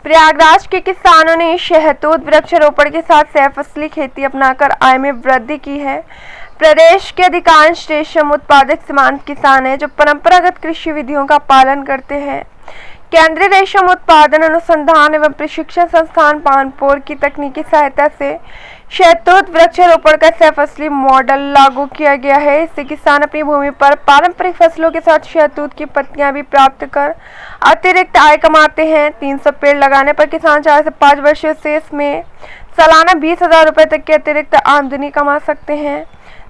प्रयागराज के किसानों ने शहतूत वृक्षारोपण के साथ सहफसली खेती अपनाकर आय में वृद्धि की है। प्रदेश के अधिकांश रेशम उत्पादक सीमांत किसान हैं जो परंपरागत कृषि विधियों का पालन करते हैं। केंद्रीय रेशम उत्पादन अनुसंधान एवं प्रशिक्षण संस्थान पानपुर की तकनीकी सहायता से शहतूत वृक्षारोपण का सहफसली मॉडल लागू किया गया है। इससे किसान अपनी भूमि पर पारंपरिक फसलों के साथ शहतूत की पत्तियां भी प्राप्त कर अतिरिक्त आय कमाते हैं। 300 पेड़ लगाने पर किसान 4 से 5 वर्षों से इसमें सालाना 20,000 रुपये तक की अतिरिक्त आमदनी कमा सकते हैं।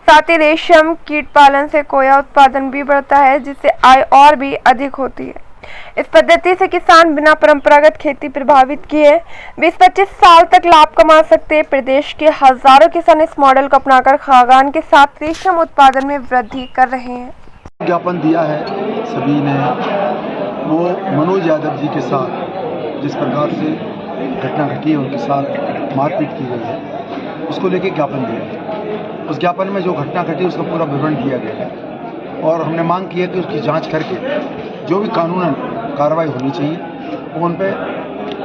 साथ ही रेशम कीट पालन से कोया उत्पादन भी बढ़ता है, जिससे आय और भी अधिक होती है। इस पद्धति से किसान बिना परंपरागत खेती प्रभावित किए 20-25 साल तक लाभ कमा सकते हैं। प्रदेश के हजारों किसान इस मॉडल को अपनाकर खागान के साथ रेशम उत्पादन में वृद्धि कर रहे हैं। ज्ञापन दिया है सभी ने, वो मनोज यादव जी के साथ जिस प्रकार से घटना घटी है, उनके साथ मारपीट की गई है, उसको लेके ज्ञापन दिया है। उस ज्ञापन में जो घटना घटी उसका पूरा विवरण दिया गया है और हमने मांग की है कि उसकी जांच करके जो भी कानूनन कार्रवाई होनी चाहिए वो उन पर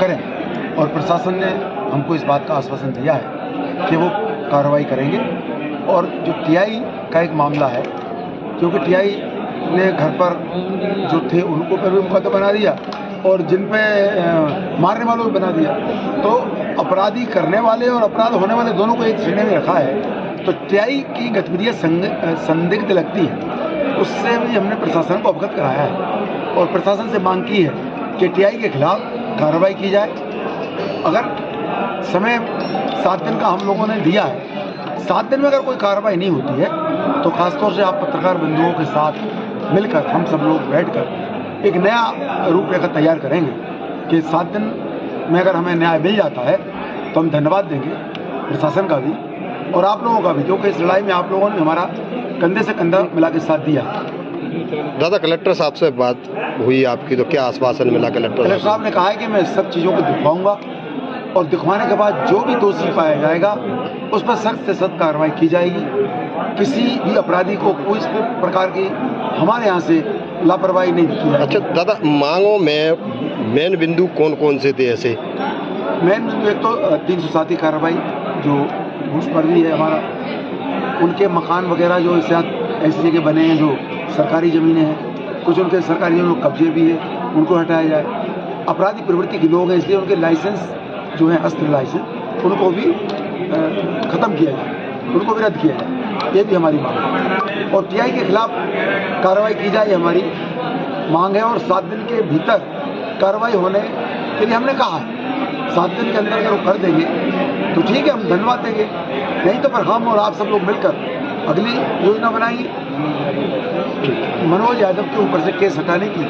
करें। और प्रशासन ने हमको इस बात का आश्वासन दिया है कि वो कार्रवाई करेंगे। और जो टीआई का एक मामला है, क्योंकि टीआई ने घर पर जो थे उनको पर भी मुकदमा बना दिया और जिन पे मारने वालों को बना दिया, तो अपराधी करने वाले और अपराध होने वाले दोनों को एक श्रेणी में रखा है। तो टीआई की गतिविधियाँ संदिग्ध लगती है, उससे भी हमने प्रशासन को अवगत कराया है और प्रशासन से मांग की है कि टीआई के खिलाफ कार्रवाई की जाए। अगर समय 7 दिन का हम लोगों ने दिया है, 7 दिन में अगर कोई कार्रवाई नहीं होती है तो खासतौर से आप पत्रकार बंधुओं के साथ मिलकर हम सब लोग बैठकर एक नया रूपरेखा तैयार करेंगे कि 7 दिन में अगर हमें न्याय मिल जाता है तो हम धन्यवाद देंगे प्रशासन का भी और आप लोगों का भी, क्योंकि इस लड़ाई में आप लोगों ने हमारा कंधे से कंधा मिला के साथ दिया। दादा, कलेक्टर साहब से बात हुई आपकी, तो क्या आश्वासन मिला कलेक्टर साहब ने? कहा है कि मैं सब चीज़ों को दिखवाऊंगा और दिखवाने के बाद जो भी दोषी पाया जाएगा उस पर सख्त से सख्त कार्रवाई की जाएगी। किसी भी अपराधी को कोई प्रकार की हमारे यहाँ से लापरवाही नहीं की जाएगी। अच्छा दादा, मांगों में मेन बिंदु कौन कौन से थे? ऐसे मेन बिंदु एक तो 307 की कार्रवाई, जो घूसपरवी है हमारा, उनके मकान वगैरह जो ऐसी जगह बने हैं जो सरकारी ज़मीनें हैं, कुछ उनके सरकारी ज़मीनों कब्जे भी है, उनको हटाया जाए। अपराधी प्रवृत्ति के लोग हैं, इसलिए उनके लाइसेंस जो है अस्त्र लाइसेंस, उनको भी ख़त्म किया जाए, उनको भी रद्द किया जाए, ये भी हमारी मांग है। और टीआई के खिलाफ कार्रवाई की जाए, हमारी मांग है। और 7 दिन के भीतर कार्रवाई होने के लिए हमने कहा है। 7 दिन के अंदर अगर वो कर देंगे तो ठीक है, हम धन्यवाद देंगे, नहीं तो पर हम और आप सब लोग मिलकर अगली योजना बनाएंगे। मनोज यादव के ऊपर से केस हटाने की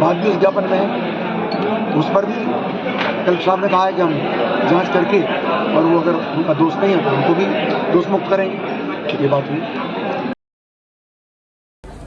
बात भी उस ज्ञापन में है, उस पर भी कलेक्टर साहब ने कहा है कि हम जांच करके और वो अगर उनका दोष नहीं है तो उनको भी दोष मुक्त करेंगे। ये बात हुई।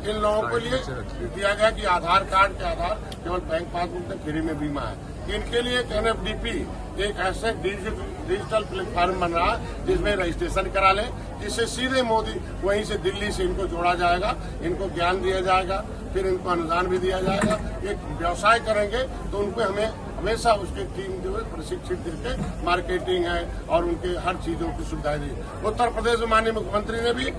इन लोगों के लिए दिया गया कि आधार कार्ड के आधार केवल बैंक पासबुक से फ्री में बीमा है। इनके लिए एनएफडीपी एक ऐसे डिजिटल प्लेटफॉर्म बन रहा है जिसमें रजिस्ट्रेशन करा लें, जिससे सीधे मोदी वहीं से दिल्ली से इनको जोड़ा जाएगा, इनको ज्ञान दिया जाएगा, फिर इनको अनुदान भी दिया जाएगा। एक व्यवसाय करेंगे तो उनको हमें हमेशा उसकी टीम जो है प्रशिक्षित करके मार्केटिंग है और उनके हर चीजों की सुविधाएं दी। उत्तर प्रदेश में माननीय मुख्यमंत्री ने भी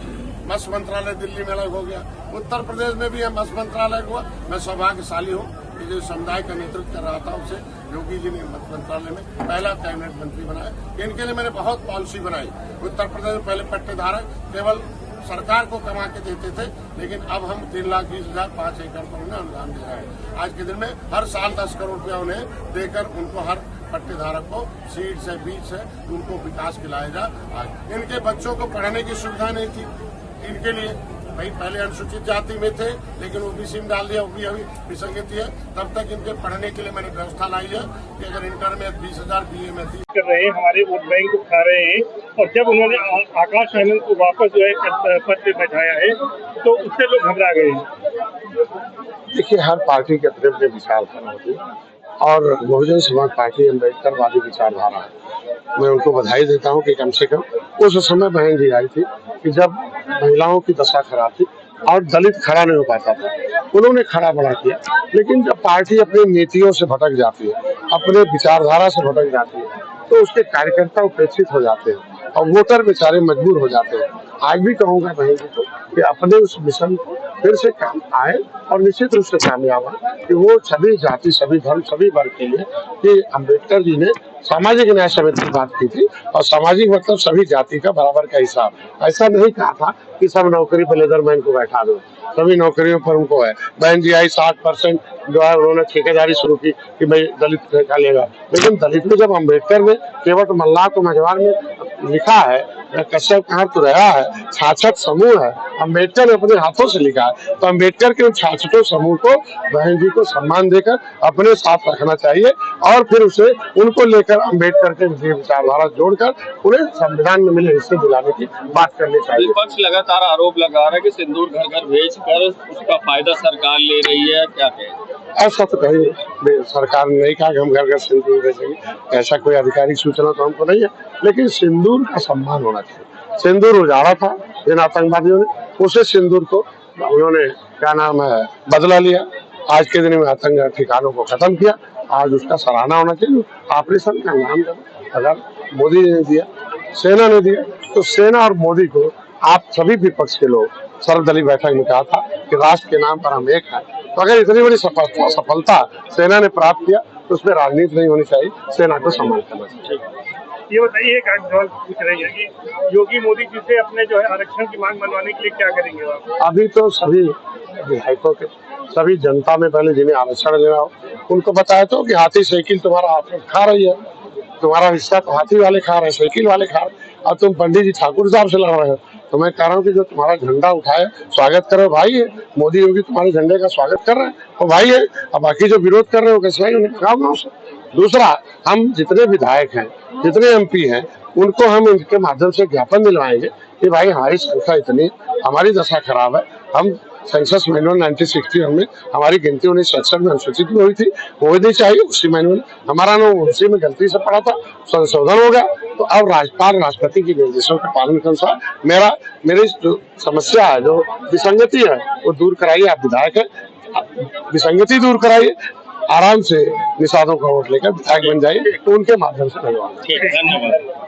मत्स्य मंत्रालय दिल्ली में अलग हो गया, उत्तर प्रदेश में भी मत्स्य मंत्रालय हुआ। मैं सौभाग्यशाली हूँ कि जो समुदाय का नेतृत्व कर रहा था उसे योगी जी ने मत्स्य मंत्रालय में पहला कैबिनेट मंत्री बनाया। इनके लिए मैंने बहुत पॉलिसी बनाई। उत्तर प्रदेश में पहले पट्टेधारक केवल सरकार को कमा के देते थे, लेकिन अब हम 3,20,000 5 एकड़ पर उन्हें अनुदान दे रहे हैं। आज के दिन में हर साल 10 करोड़ रुपया उन्हें देकर उनको हर पट्टेधारक को सीड से बीज से उनको विकास खिलाया जा। आज इनके बच्चों को पढ़ने की सुविधा नहीं थी, इनके लिए भाई पहले अनुसूचित जाति में थे लेकिन ओबीसी में डाल दिया, वो भी अभी विसंगति है। तब तक इनके पढ़ने के लिए मैंने व्यवस्था लाई है कि अगर इंटर में 20,000 बीए में कर रहे हैं, हमारे वोट बैंक को खा रहे हैं। और जब उन्होंने आकाश आनंद को वापस जो है पद पे बैठाया है तो उससे लोग घबरा गए। देखिए, हर पार्टी के अपने अपने विचारधारा होती है और बहुजन समाज पार्टी अम्बेडकरवादी विचारधारा है। मैं उनको बधाई देता हूं कि कम से कम उस समय बहन जी आई थी कि जब महिलाओं की दशा खराब थी और दलित खड़ा नहीं हो पाता था, उन्होंने खड़ा बड़ा किया। लेकिन जब पार्टी अपनी नीतियों से भटक जाती है अपने विचारधारा से भटक जाती है तो उसके कार्यकर्ता उपेक्षित हो जाते हैं और वोटर बेचारे मजबूर हो जाते हैं। आज भी कहूंगा बहन जी को कि अपने उस मिशन को फिर से काम आए और निश्चित रूप से कामयाब हो कि वो सभी जाति, सभी धर्म, सभी वर्ग के लिए कि अम्बेडकर जी ने सामाजिक न्याय समिति की बात की थी और सामाजिक मतलब सभी जाति का बराबर का हिसाब। ऐसा नहीं कहा था कि सब नौकरी पर लेदरमैन को बैठा दो, सभी नौकरियों पर उनको है। बहन जी आई 60% जो है उन्होंने ठेकेदारी शुरू की कि भाई दलित ठेका लेगा, लेकिन दलित में जब अम्बेडकर ने केवट मल्लाह को मझवार में लिखा है, कश्यप कहाँ तो रहा है, 66 समूह है, अम्बेडकर ने अपने हाथों से लिखा है, तो अम्बेडकर के उन 66 समूह को बहन जी को सम्मान देकर अपने साथ रखना चाहिए और फिर उसे उनको लेकर अम्बेडकर के विचारधारा जोड़कर उन्हें संविधान में मिले हिस्से दिलाने की बात करनी चाहिए। विपक्ष लगातार आरोप लगा रहा है कि सिंदूर घर घर भेज कर उसका फायदा सरकार ले रही है, क्या कहें? ऐसा तो कहीं सरकार ने नहीं कहा कि हम घर घर सिंदूर भेजेंगे, ऐसा कोई आधिकारिक सूचना तो हमको नहीं है, लेकिन सिंदूर का सम्मान होना चाहिए। सिंदूर उजाड़ा था जिन आतंकवादियों ने, उसे सिंदूर को उन्होंने क्या नाम है बदला लिया, आज के दिन में आतंक ठिकानों को खत्म किया, आज उसका सराहना होना चाहिए। ऑपरेशन का नाम अगर मोदी ने दिया, सेना ने दिया, तो सेना और मोदी को आप सभी विपक्ष के लोग सर्वदलीय बैठक में कहा था कि राष्ट्र के नाम पर हम एक हैं, तो अगर इतनी बड़ी सफलता सेना ने प्राप्त किया तो उसमें राजनीति नहीं होनी चाहिए, सेना को सम्मान करना चाहिए। ये बताइए, एक सवाल पूछ रही है कि योगी मोदी जी से अपने जो है आरक्षण की मांग मनवाने के लिए क्या करेंगे आप? अभी तो सभी विधायकों के, सभी जनता में पहले जिन्हें आरक्षण देना हो उनको बताया तो कि हाथी साइकिल तुम्हारा हाथ खा रही है, तुम्हारा हिस्सा तो हाथी वाले खा रहे हैं, साइकिल वाले खा रहे हैं, और तुम पंडित जी ठाकुर साहब से लड़ रहे हो। तो मैं कह रहा हूँ कि जो तुम्हारा झंडा उठाए स्वागत करो भाई है, मोदी योगी तुम्हारे झंडे का स्वागत कर रहे हैं वो भाई है, और बाकी जो विरोध कर रहे हो कैसे उन्हें खराब से। दूसरा, हम जितने विधायक हैं, जितने एमपी हैं, उनको हम इनके माध्यम से ज्ञापन दिलवाएंगे कि भाई हमारी संख्या इतनी, हमारी दशा खराब है, हम सेंसस मैनुअल 1961 में हमारी गिनती 1967 में अनुसूचित में हुई थी, वो नहीं चाहिए उसी मैनुअल, हमारा नाम उसी में गलती से पड़ा था, संशोधन हो गया, तो अब राज्यपाल राष्ट्रपति के निर्देशों के पालन के अनुसार मेरी जो समस्या है, जो विसंगति है वो दूर कराइए। आप विधायक है, विसंगति दूर कराइए, आराम से निषादों का वोट लेकर विधायक बन जाइए, तो उनके माध्यम से करवाएंगे। धन्यवाद।